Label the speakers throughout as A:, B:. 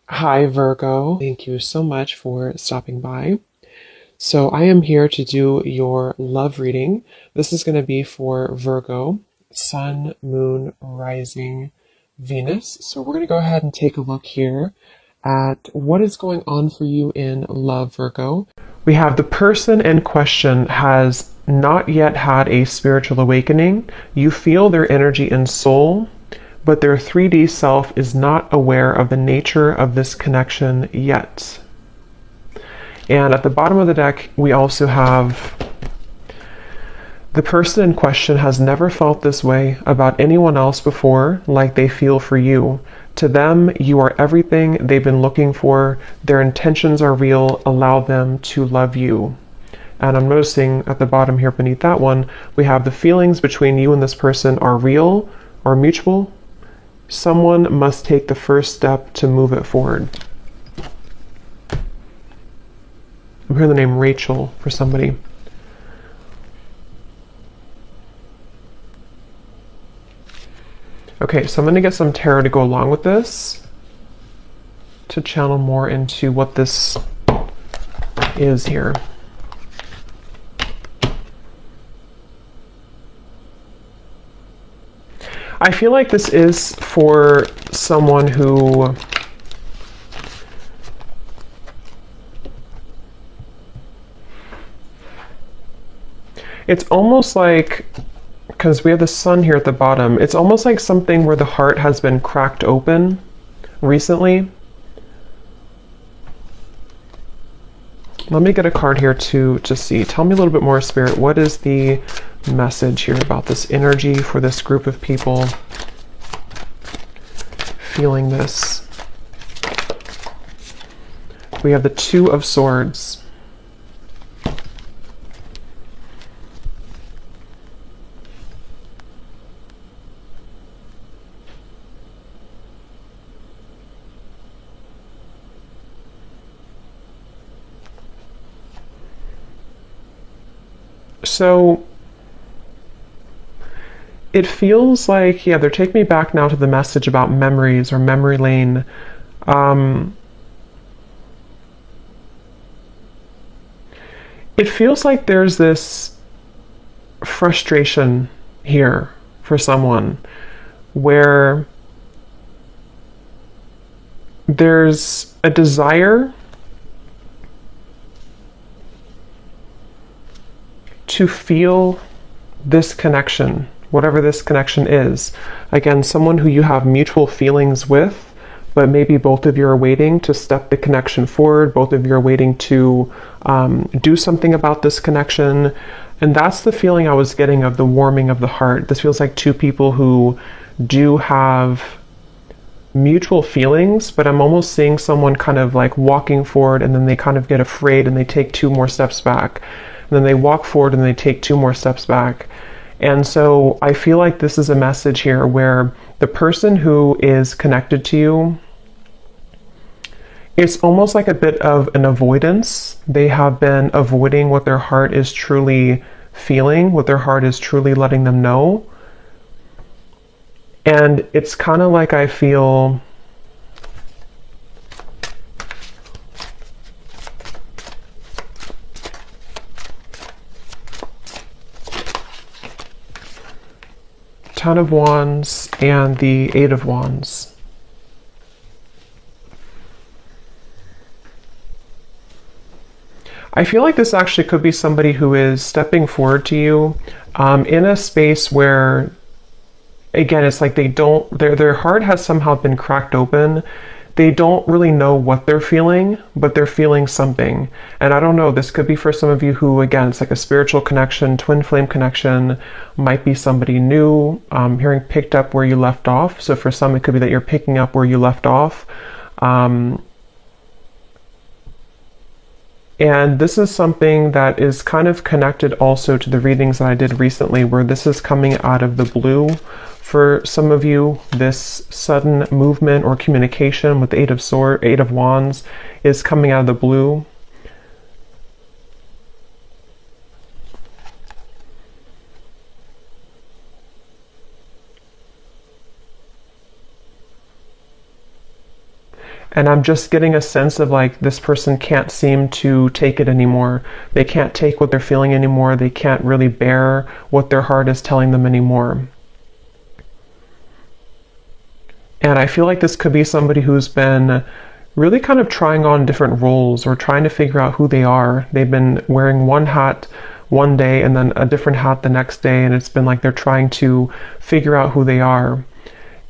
A: Hi, Virgo. Thank you so much for stopping by. So, I am here to do your love reading. This is going to be for Virgo, Sun, Moon, Rising, Venus. So, we're going to go ahead and take a look here at what is going on for you in love, Virgo. We have the person in question has not yet had a spiritual awakening. You feel their energy and soul, but their 3D self is not aware of the nature of this connection yet. And at the bottom of the deck, we also have the person in question has never felt this way about anyone else before, like they feel for you. To them, you are everything they've been looking for. Their intentions are real. Allow them to love you. And I'm noticing at the bottom here beneath that one, we have the feelings between you and this person are real or mutual. Someone must take the first step to move it forward. I'm hearing the name Rachel for somebody. Okay, so I'm going to get some tarot to go along with this to channel more into what this is here. I feel like this is for someone who it's almost like, because we have the sun here at the bottom, it's almost like something where the heart has been cracked open recently. Let me get a card here to see. Tell me a little bit more, Spirit. What is the message here about this energy for this group of people feeling this? We have the Two of Swords. So it feels like, yeah, they're taking me back now to the message about memories or memory lane. It feels like there's this frustration here for someone where there's a desire to feel this connection, whatever this connection is. Again, someone who you have mutual feelings with, but maybe both of you are waiting to step the connection forward. Both of you are waiting to do something about this connection. And that's the feeling I was getting of the warming of the heart. This feels like two people who do have mutual feelings, but I'm almost seeing someone kind of like walking forward and then they kind of get afraid and they take two more steps back. And then they walk forward and they take two more steps back. And so I feel like this is a message here where the person who is connected to you, it's almost like a bit of an avoidance. They have been avoiding what their heart is truly feeling, what their heart is truly letting them know. And it's kind of like I feel Ten of Wands and the Eight of Wands. I feel like this actually could be somebody who is stepping forward to you in a space where, again, it's like they don't, their heart has somehow been cracked open. They don't really know what they're feeling, but they're feeling something. And I don't know, this could be for some of you who, again, it's like a spiritual connection, twin flame connection, might be somebody new, hearing picked up where you left off. So for some, it could be that you're picking up where you left off. And this is something that is kind of connected also to the readings that I did recently, where this is coming out of the blue. For some of you, this sudden movement or communication with the Eight of Wands is coming out of the blue. And I'm just getting a sense of like this person can't seem to take it anymore. They can't take what they're feeling anymore. They can't really bear what their heart is telling them anymore. And I feel like this could be somebody who's been really kind of trying on different roles or trying to figure out who they are. They've been wearing one hat one day and then a different hat the next day, and it's been like they're trying to figure out who they are.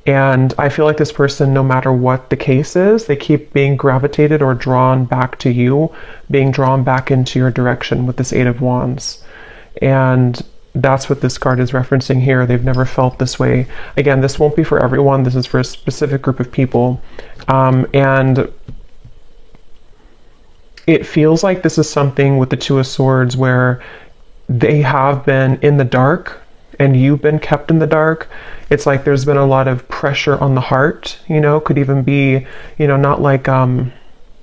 A: And I feel like this person, no matter what the case is, they keep being gravitated or drawn back to you, being drawn back into your direction with this Eight of Wands. And that's what this card is referencing here. They've never felt this way. Again, this won't be for everyone. This is for a specific group of people. And it feels like this is something with the Two of Swords where they have been in the dark and you've been kept in the dark. It's like there's been a lot of pressure on the heart, could even be, not like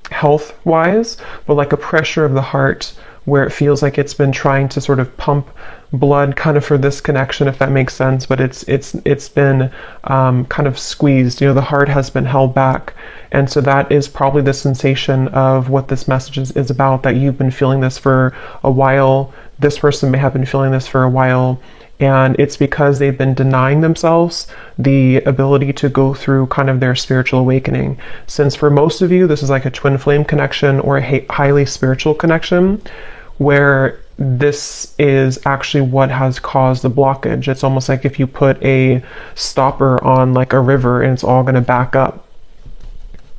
A: health wise, but like a pressure of the heart where it feels like it's been trying to sort of pump blood kind of for this connection, if that makes sense. But it's been kind of squeezed, the heart has been held back. And so that is probably the sensation of what this message is about, that you've been feeling this for a while. This person may have been feeling this for a while. And it's because they've been denying themselves the ability to go through kind of their spiritual awakening. Since for most of you, this is like a twin flame connection or a highly spiritual connection, where this is actually what has caused the blockage. It's almost like if you put a stopper on like a river and it's all going to back up.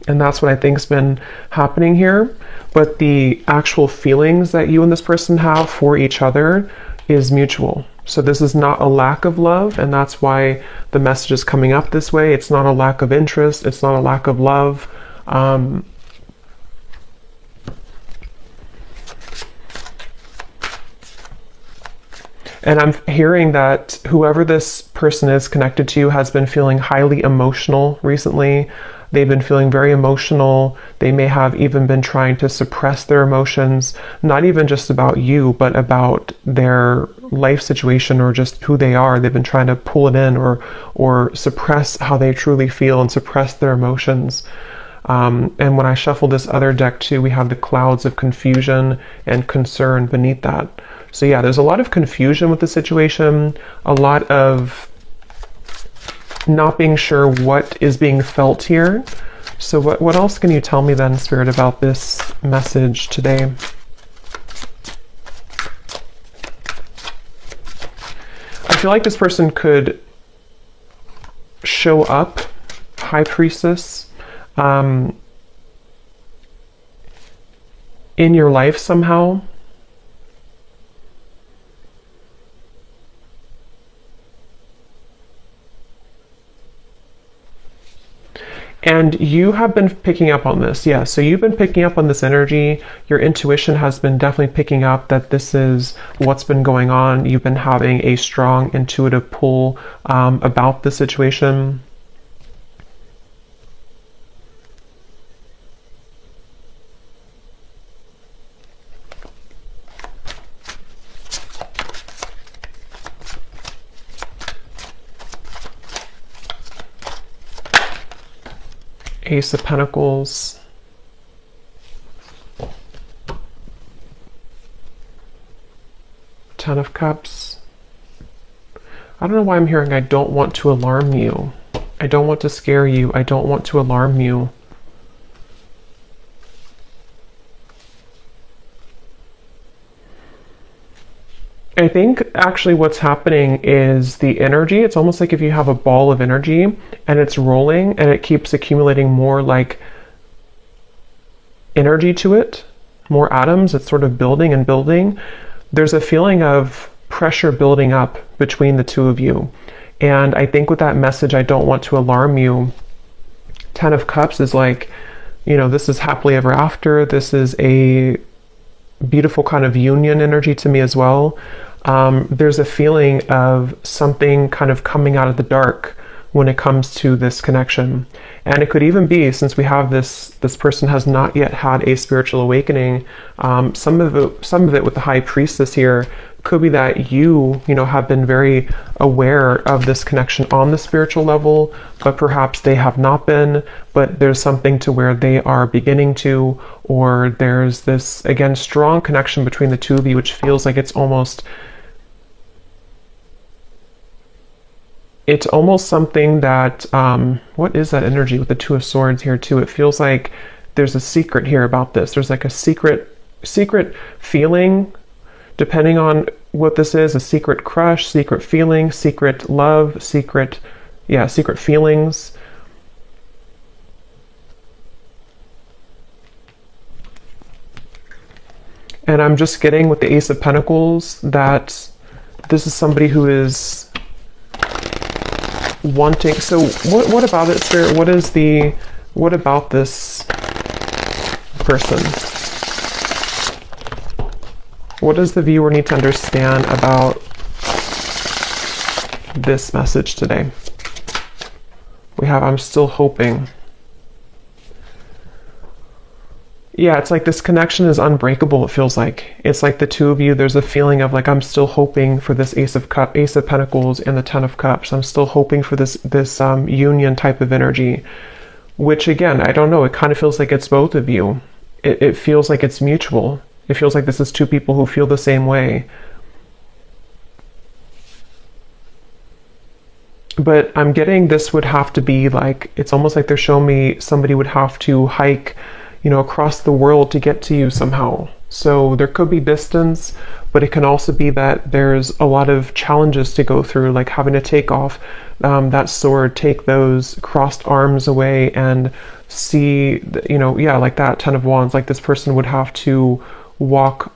A: And that's what I think's been happening here. But the actual feelings that you and this person have for each other is mutual. So this is not a lack of love, and that's why the message is coming up this way. It's not a lack of interest. It's not a lack of love. And I'm hearing that whoever this person is connected to has been feeling highly emotional recently. They've been feeling very emotional. They may have even been trying to suppress their emotions, not even just about you, but about their life situation or just who they are. They've been trying to pull it in or suppress how they truly feel and suppress their emotions. And when I shuffle this other deck too, we have the clouds of confusion and concern beneath that. So yeah, there's a lot of confusion with the situation, a lot of not being sure what is being felt here. So what else can you tell me then, Spirit, about this message today? I feel like this person could show up, High Priestess, in your life somehow. And you have been picking up on this, yeah. So you've been picking up on this energy. Your intuition has been definitely picking up that this is what's been going on. You've been having a strong intuitive pull about the situation. Ace of Pentacles. Ten of Cups. I don't know why I'm hearing I don't want to alarm you. I don't want to scare you. I don't want to alarm you. I think actually what's happening is the energy, it's almost like if you have a ball of energy and it's rolling and it keeps accumulating more like energy to it, more atoms, it's sort of building and building. There's a feeling of pressure building up between the two of you. And I think with that message, I don't want to alarm you. Ten of Cups is like, this is happily ever after. This is a beautiful kind of union energy to me as well. There's a feeling of something kind of coming out of the dark when it comes to this connection. And it could even be, since we have this person has not yet had a spiritual awakening, some of it with the High Priestess here could be that you know, have been very aware of this connection on the spiritual level, but perhaps they have not been, but there's something to where they are beginning to, or there's this, again, strong connection between the two of you, which feels like it's almost something that, what is that energy with the Two of Swords here too? It feels like there's a secret here about this. There's like a secret feeling, depending on what this is, a secret crush, secret feeling, secret love, secret feelings. And I'm just getting with the Ace of Pentacles that this is somebody who is wanting. So what about it, Spirit? What about this person? What does the viewer need to understand about this message today? We have, I'm still hoping. Yeah, it's like this connection is unbreakable, it feels like. It's like the two of you, there's a feeling of like, I'm still hoping for this Ace of Pentacles and the Ten of Cups. I'm still hoping for this union type of energy, which again, I don't know, it kind of feels like it's both of you. It feels like it's mutual. It feels like this is two people who feel the same way. But I'm getting this would have to be like, it's almost like they're showing me somebody would have to hike, you know, across the world to get to you somehow. So there could be distance, but it can also be that there's a lot of challenges to go through, like having to take off that sword, take those crossed arms away and see, you know, yeah, like that Ten of Wands, like this person would have to walk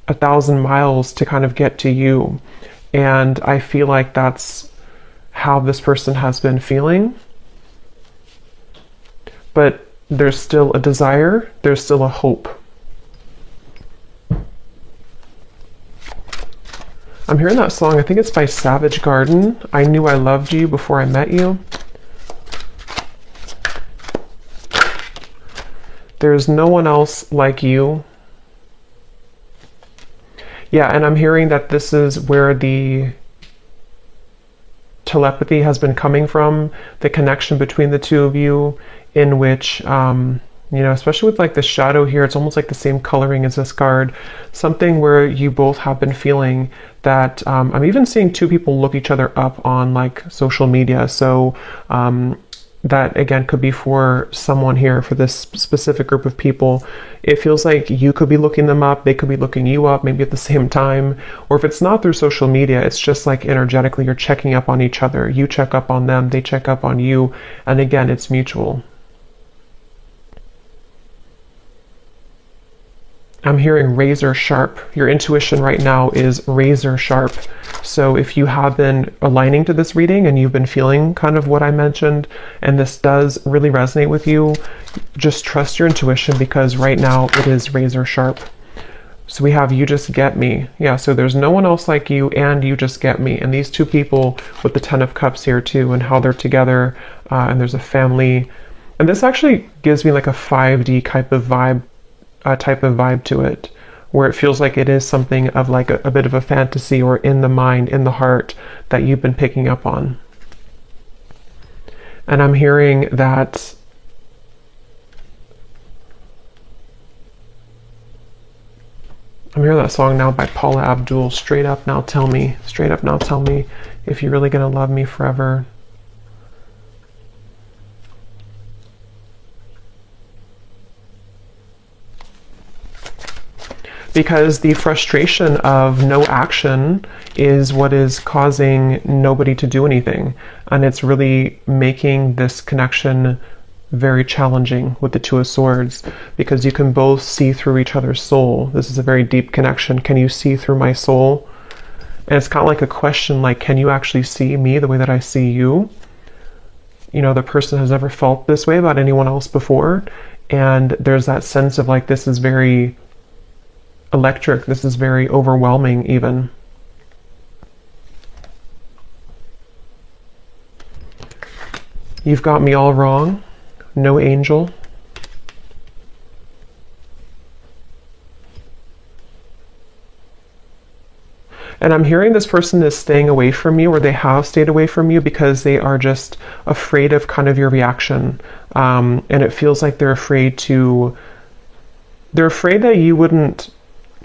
A: 1,000 miles to kind of get to you. And I feel like that's how this person has been feeling. But there's still a desire, there's still a hope. I'm hearing that song, I think it's by Savage Garden, I Knew I Loved You Before I Met You. There's no one else like you. Yeah, and I'm hearing that this is where the telepathy has been coming from, the connection between the two of you, in which, you know, especially with like the shadow here, it's almost like the same coloring as this card, something where you both have been feeling that, I'm even seeing two people look each other up on like social media. So that again could be for someone here, for this specific group of people. It feels like you could be looking them up, they could be looking you up maybe at the same time, or if it's not through social media, it's just like energetically you're checking up on each other. You check up on them, they check up on you, and again, it's mutual. I'm hearing razor sharp. Your intuition right now is razor sharp. So if you have been aligning to this reading and you've been feeling kind of what I mentioned, and this does really resonate with you, just trust your intuition, because right now it is razor sharp. So we have You Just Get Me. Yeah, so there's no one else like you, and you just get me. And these two people with the Ten of Cups here too, and how they're together, and there's a family. And this actually gives me like a 5D type of vibe to it, where it feels like it is something of like a bit of a fantasy, or in the mind, in the heart, that you've been picking up on. And I'm hearing that song now by Paula Abdul, Straight Up Now Tell Me, Straight Up Now Tell Me If You're Really Gonna Love Me Forever. Because the frustration of no action is what is causing nobody to do anything. And it's really making this connection very challenging with the Two of Swords, because you can both see through each other's soul. This is a very deep connection. Can you see through my soul? And it's kind of like a question, like, can you actually see me the way that I see you? You know, the person has never felt this way about anyone else before. And there's that sense of like, this is very electric, this is very overwhelming even. You've got me all wrong, no angel. And I'm hearing this person is staying away from you, or they have stayed away from you because they are just afraid of kind of your reaction. And it feels like they're afraid that you wouldn't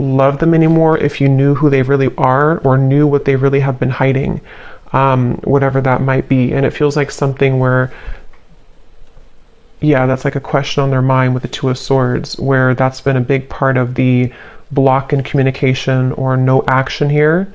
A: love them anymore if you knew who they really are or knew what they really have been hiding, whatever that might be. And it feels like something where, yeah, that's like a question on their mind with the Two of Swords, where that's been a big part of the block in communication or no action here.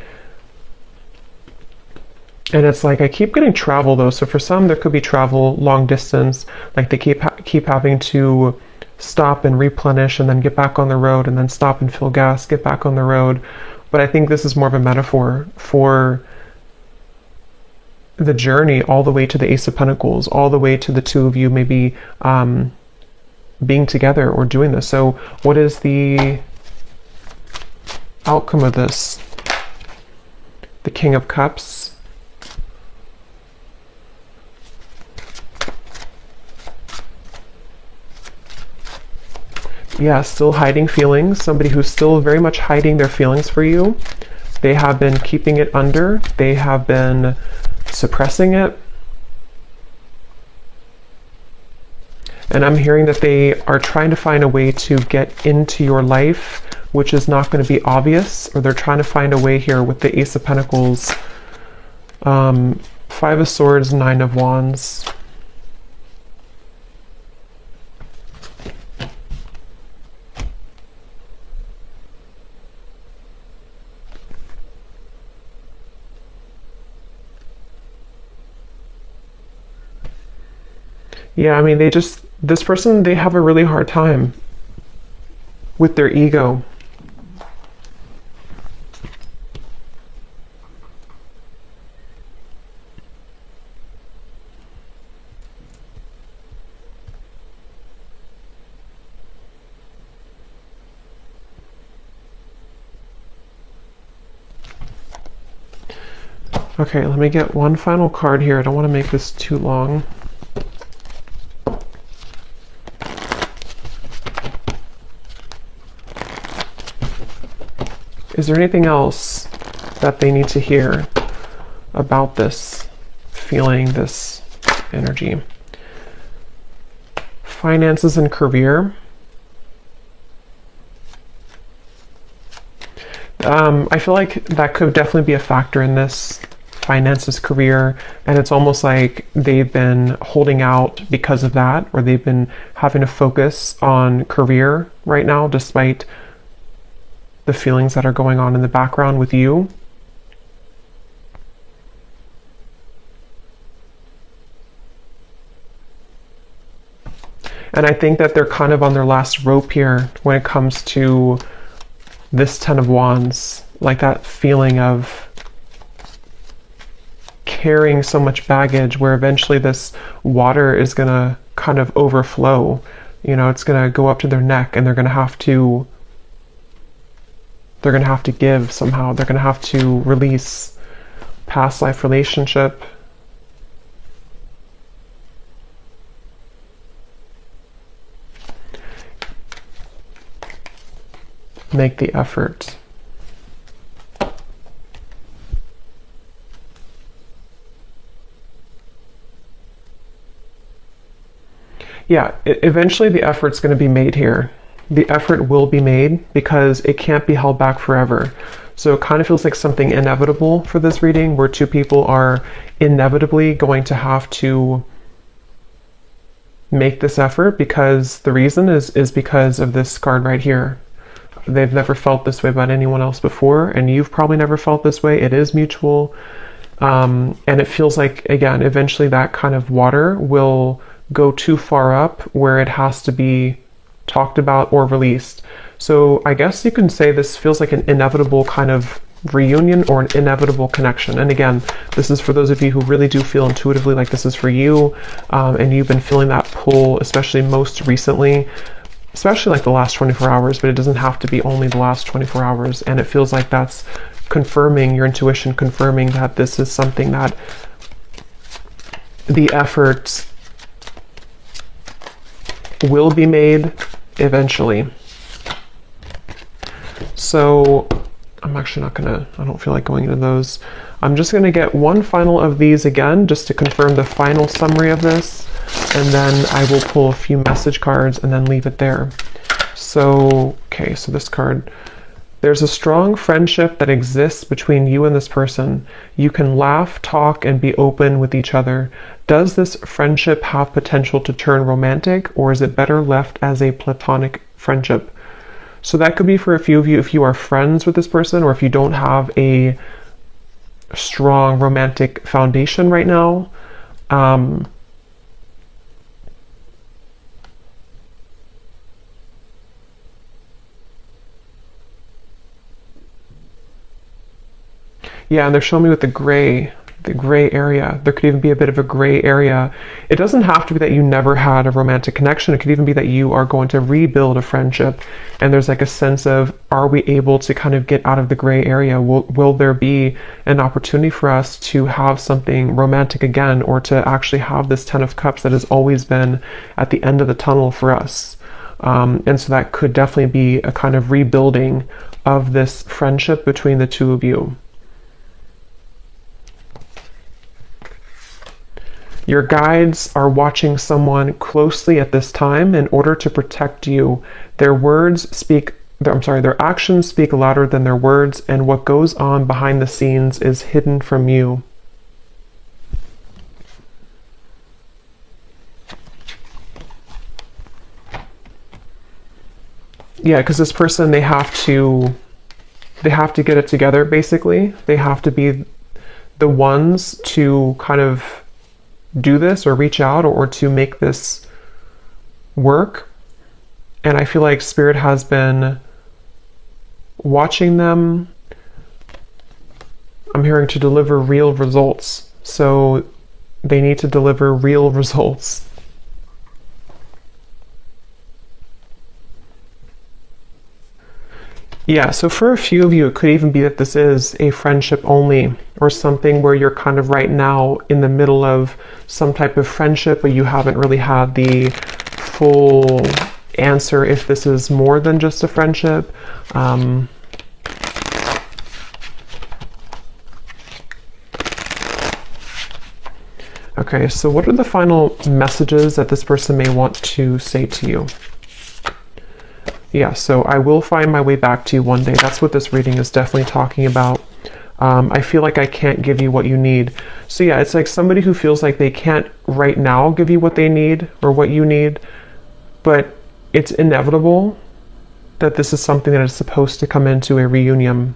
A: And it's like, I keep getting travel though. So for some, there could be travel long distance, like they keep having to stop and replenish and then get back on the road, and then stop and fill gas, get back on the road. But I think this is more of a metaphor for the journey all the way to the Ace of Pentacles, all the way to the two of you maybe being together or doing this. So what is the outcome of this? The King of Cups. Yeah, still hiding feelings. Somebody who's still very much hiding their feelings for you. They have been keeping it under. They have been suppressing it. And I'm hearing that they are trying to find a way to get into your life, which is not going to be obvious, or they're trying to find a way here with the Ace of Pentacles, Five of Swords, Nine of Wands. Yeah, I mean, this person, they have a really hard time with their ego. Okay, let me get one final card here. I don't want to make this too long. Is there anything else that they need to hear about this feeling, this energy? Finances and career. I feel like that could definitely be a factor in this. Finances, career, and it's almost like they've been holding out because of that, or they've been having to focus on career right now despite the feelings that are going on in the background with you. And I think that they're kind of on their last rope here when it comes to this Ten of Wands, like that feeling of carrying so much baggage where eventually this water is going to kind of overflow. You know, it's going to go up to their neck, and they're going to have to give somehow. They're going to have to release past life relationship. Make the effort. Yeah, eventually the effort's going to be made here. The effort will be made because it can't be held back forever. So it kind of feels like something inevitable for this reading, where two people are inevitably going to have to make this effort, because the reason is because of this card right here. They've never felt this way about anyone else before, and you've probably never felt this way. It is mutual. And it feels like, again, eventually that kind of water will go too far up where it has to be talked about or released. So I guess you can say this feels like an inevitable kind of reunion or an inevitable connection. And again, this is for those of you who really do feel intuitively like this is for you, and you've been feeling that pull, especially most recently, especially like the last 24 hours, but it doesn't have to be only the last 24 hours. And it feels like that's confirming your intuition, confirming that this is something that the effort will be made eventually. So I'm actually not gonna, I don't feel like going into those. I'm just gonna get one final of these again, just to confirm the final summary of this, and then I will pull a few message cards and then leave it there. So, okay, so this card. There's a strong friendship that exists between you and this person. You can laugh, talk, and be open with each other. Does this friendship have potential to turn romantic, or is it better left as a platonic friendship? So that could be for a few of you if you are friends with this person, or if you don't have a strong romantic foundation right now. Yeah, and they're showing me with the gray area. There could even be a bit of a gray area. It doesn't have to be that you never had a romantic connection. It could even be that you are going to rebuild a friendship. And there's like a sense of, are we able to kind of get out of the gray area? Will there be an opportunity for us to have something romantic again, or to actually have this Ten of Cups that has always been at the end of the tunnel for us? And so that could definitely be a kind of rebuilding of this friendship between the two of you. Your guides are watching someone closely at this time in order to protect you. Their actions speak louder than their words, and what goes on behind the scenes is hidden from you. Yeah, because this person, they have to get it together, basically. They have to be the ones to kind of do this, or reach out, or to make this work. And I feel like Spirit has been watching them. I'm hearing to deliver real results. So they need to deliver real results. Yeah, so for a few of you, it could even be that this is a friendship only, or something where you're kind of right now in the middle of some type of friendship, but you haven't really had the full answer if this is more than just a friendship. Okay, so what are the final messages that this person may want to say to you? Yeah, so I will find my way back to you one day. That's what this reading is definitely talking about. I feel like I can't give you what you need. So yeah, it's like somebody who feels like they can't right now give you what they need or what you need, but it's inevitable that this is something that is supposed to come into a reunion.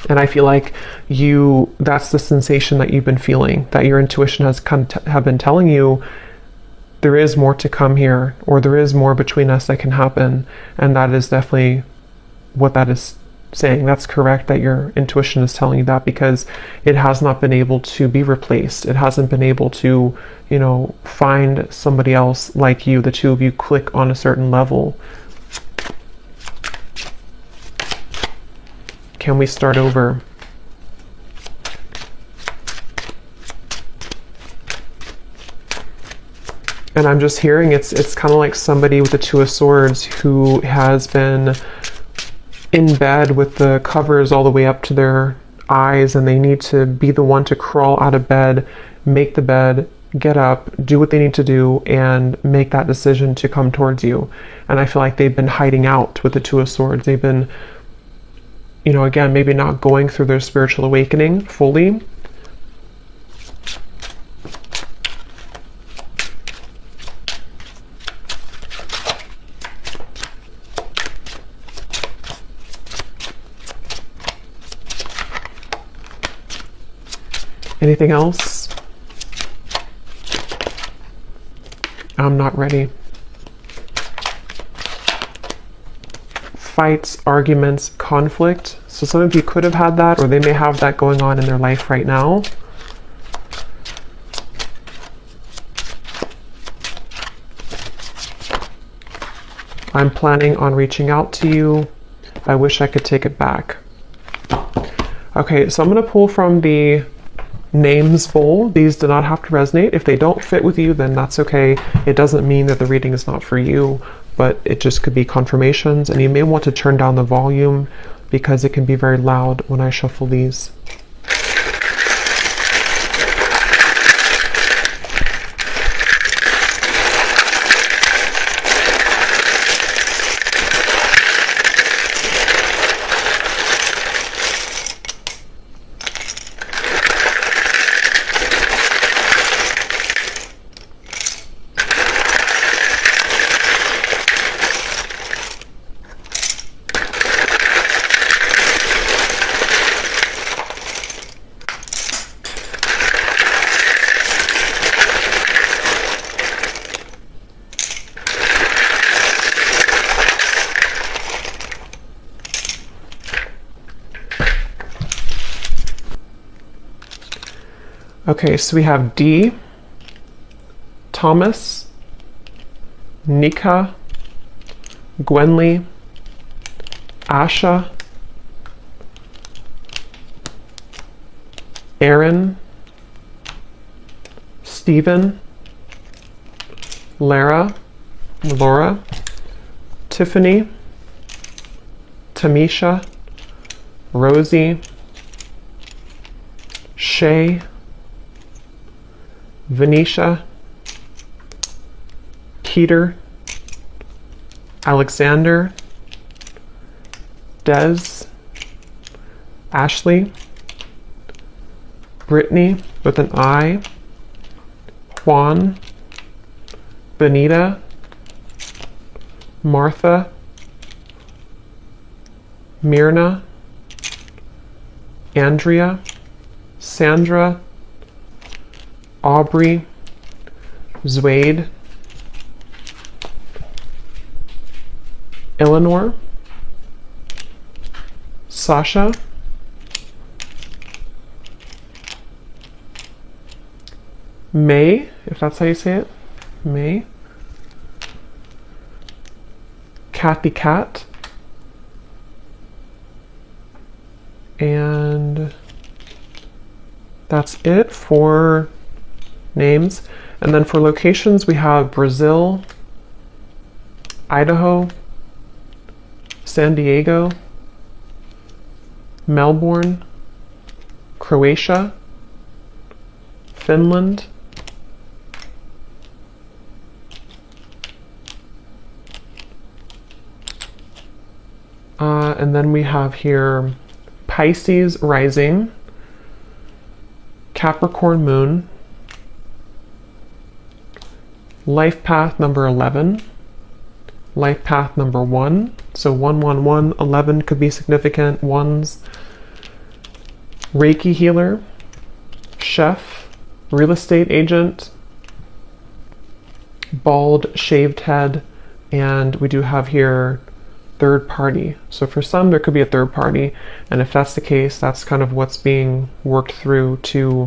A: And I feel like that's the sensation that you've been feeling, that your intuition has have been telling you there is more to come here, or there is more between us that can happen. And that is definitely what that is saying. That's correct that your intuition is telling you that, because it has not been able to be replaced. It hasn't been able to, find somebody else like you. The two of you click on a certain level. Can we start over? And I'm just hearing it's kind of like somebody with the Two of Swords who has been in bed with the covers all the way up to their eyes, and they need to be the one to crawl out of bed, make the bed, get up, do what they need to do, and make that decision to come towards you. And I feel like they've been hiding out with the Two of Swords. They've been, again, maybe not going through their spiritual awakening fully. Anything else? I'm not ready. Fights, arguments, conflict. So some of you could have had that, or they may have that going on in their life right now. I'm planning on reaching out to you. I wish I could take it back. Okay, so I'm going to pull from the names bowl. These do not have to resonate. If they don't fit with you, then that's okay. It doesn't mean that the reading is not for you, but it just could be confirmations, and you may want to turn down the volume because it can be very loud when I shuffle these. Okay, so we have D, Thomas, Nika, Gwenly, Asha, Aaron, Stephen, Laura, Tiffany, Tamisha, Rosie, Shay, Venetia, Keter, Alexander, Des, Ashley, Brittany with an I, Juan, Benita, Martha, Myrna, Andrea, Sandra, Aubrey, Zwade, Eleanor, Sasha, May, if that's how you say it, May, Kathy Cat, and that's it for names. And then for locations, we have Brazil, Idaho, San Diego, Melbourne, Croatia, Finland, and then we have here Pisces rising, Capricorn moon, life path number 11, life path number 1, so 111, 11 could be significant ones, Reiki healer, chef, real estate agent, bald shaved head, and we do have here third party. So for some there could be a third party, and if that's the case, that's kind of what's being worked through to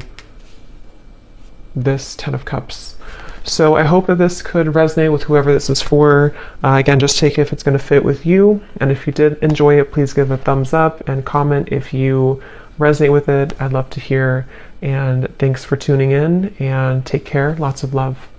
A: this 10 of Cups. So I hope that this could resonate with whoever this is for. Again, just take it if it's going to fit with you, and if you did enjoy it, please give a thumbs up and comment if you resonate with it. I'd love to hear, and thanks for tuning in, and take care. Lots of love.